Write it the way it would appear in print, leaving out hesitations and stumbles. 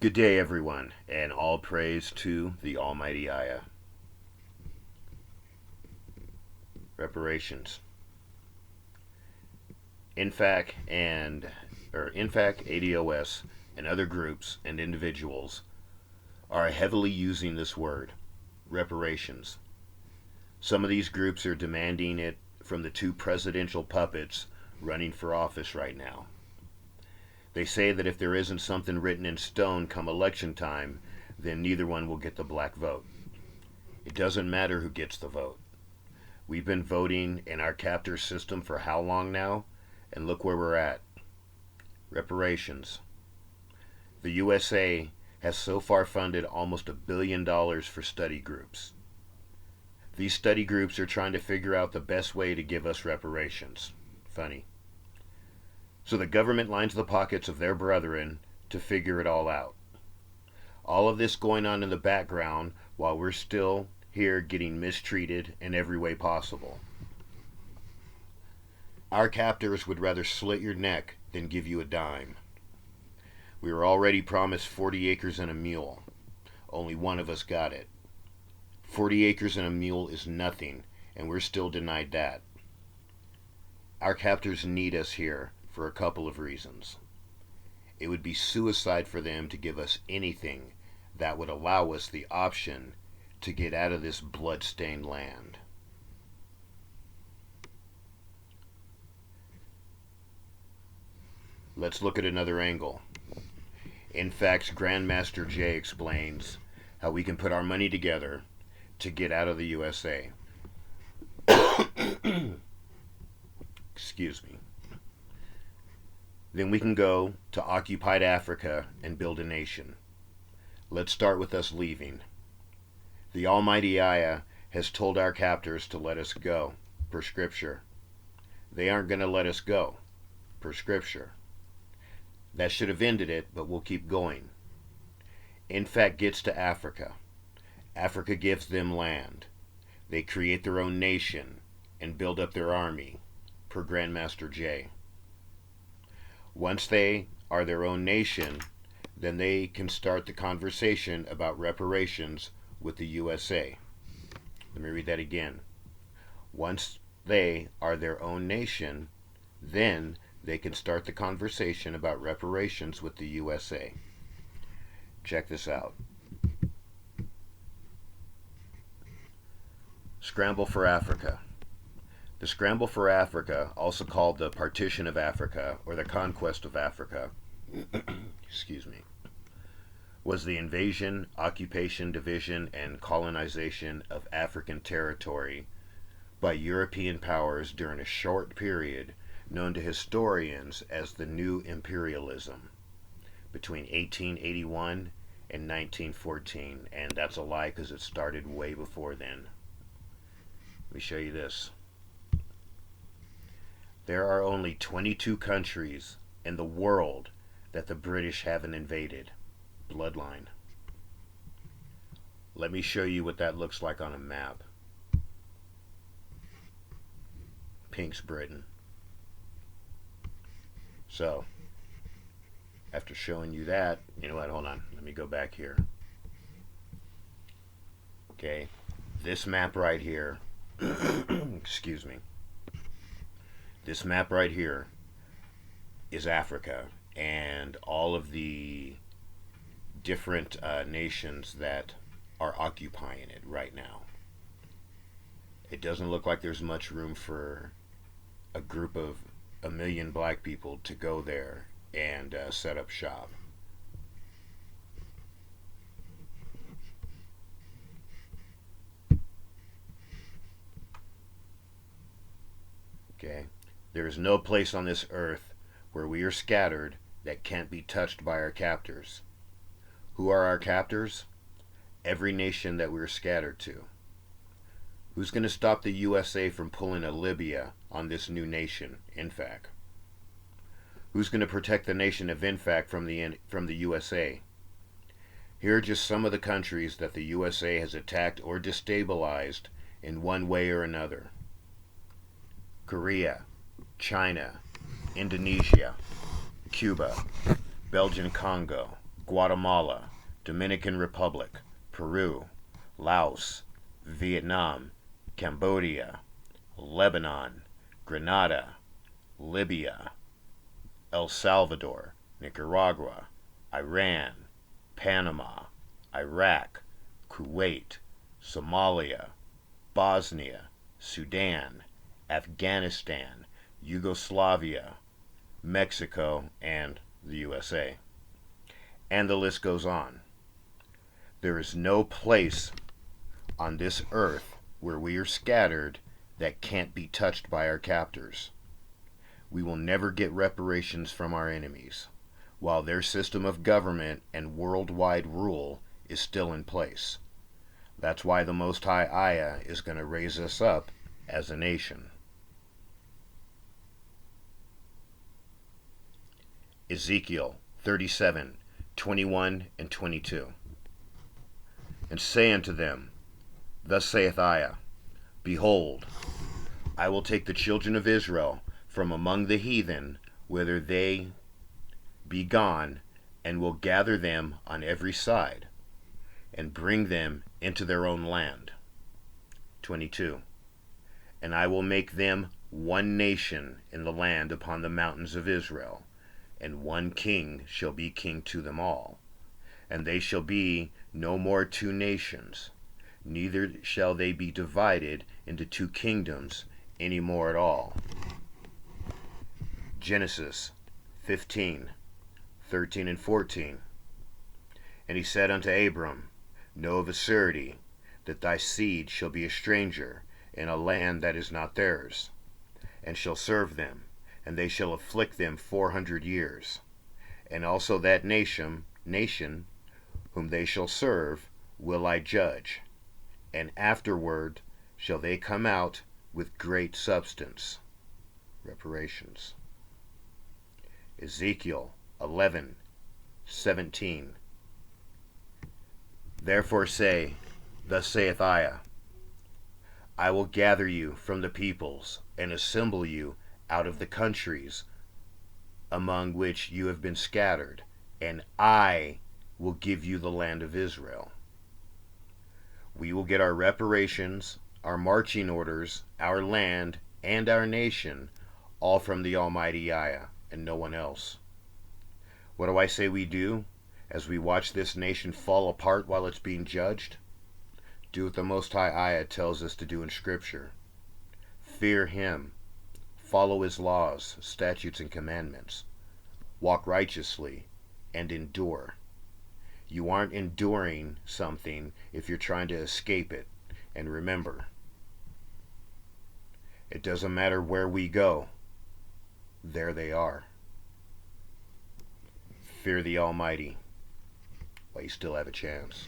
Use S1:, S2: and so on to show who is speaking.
S1: Good day, everyone, and all praise to the Almighty Ayah. Reparations. NFAC ADOS, and other groups and individuals are heavily using this word, reparations. Some of these groups are demanding it from the two presidential puppets running for office right now. They say that if there isn't something written in stone come election time, then neither one will get the black vote. It doesn't matter who gets the vote. We've been voting in our captor system for how long now? And look where we're at. Reparations. The USA has so far funded almost $1 billion for study groups. These study groups are trying to figure out the best way to give us reparations. Funny. So the government lines the pockets of their brethren to figure it all out. All of this going on in the background while we're still here getting mistreated in every way possible. Our captors would rather slit your neck than give you a dime. We were already promised 40 acres and a mule. Only one of us got it. 40 acres and a mule is nothing, and we're still denied that. Our captors need us here for a couple of reasons. It would be suicide for them to give us anything that would allow us the option to get out of this blood-stained land. Let's look at another angle. NFAC's Grandmaster Jay explains how we can put our money together to get out of the USA. Excuse me. Then we can go to occupied Africa and build a nation. Let's start with us leaving. The Almighty Ayah has told our captors to let us go, per scripture. They aren't going to let us go, per scripture. That should have ended it, but we'll keep going. NFAC gets to Africa. Africa gives them land. They create their own nation and build up their army, per Grandmaster Jay. Once they are their own nation, then they can start the conversation about reparations with the USA. Let me read that again. Once they are their own nation, then they can start the conversation about reparations with the USA. Check this out. Scramble for Africa. The scramble for Africa, also called the partition of Africa or the conquest of Africa, excuse me, was the invasion, occupation, division, and colonization of African territory by European powers during a short period known to historians as the New Imperialism between 1881 and 1914, and that's a lie because it started way before then. Let me show you this. There are only 22 countries in the world that the British haven't invaded. Bloodline. Let me show you what that looks like on a map. Pink's Britain. So, after showing you that, you know what, hold on, let me go back here. Okay, this map right here, excuse me, this map right here is Africa and all of the different nations that are occupying it right now. It doesn't look like there's much room for a group of 1 million black people to go there and set up shop. Okay, there is no place on this earth where we are scattered that can't be touched by our captors. Who are our captors? Every nation that we're scattered to. Who's going to stop the USA from pulling a Libya on this new nation, NFAC? Who's going to protect the nation of NFAC from the USA? Here are just some of the countries that the USA has attacked or destabilized in one way or another. Korea, China, Indonesia, Cuba, Belgian Congo, Guatemala, Dominican Republic, Peru, Laos, Vietnam, Cambodia, Lebanon, Grenada, Libya, El Salvador, Nicaragua, Iran, Panama, Iraq, Kuwait, Somalia, Bosnia, Sudan, Afghanistan, Yugoslavia, Mexico, and the USA. And the list goes on. There is no place on this earth where we are scattered that can't be touched by our captors. We will never get reparations from our enemies, while their system of government and worldwide rule is still in place. That's why the Most High Ayah is going to raise us up as a nation. Ezekiel 37:21 and 22. And say unto them, Thus saith Ayah, Behold, I will take the children of Israel from among the heathen, whither they be gone, and will gather them on every side, and bring them into their own land. 22. And I will make them one nation in the land upon the mountains of Israel, and one king shall be king to them all. And they shall be no more two nations, neither shall they be divided into two kingdoms any more at all. Genesis 15:13 and 14. And he said unto Abram, Know of a surety that thy seed shall be a stranger in a land that is not theirs, and shall serve them, and they shall afflict them 400 years. And also that nation whom they shall serve will I judge, and afterward shall they come out with great substance. Reparations. Ezekiel 11:17. Therefore say, Thus saith Ayah, I will gather you from the peoples, and assemble you out of the countries among which you have been scattered, and I will give you the land of Israel. We will get our reparations, our marching orders, our land, and our nation, all from the Almighty Ayah, and no one else. What do I say we do as we watch this nation fall apart while it's being judged? Do what the Most High Ayah tells us to do in Scripture. Fear Him. Follow His laws, statutes, and commandments. Walk righteously and endure. You aren't enduring something if you're trying to escape it. And remember, it doesn't matter where we go, there they are. Fear the Almighty while you still have a chance.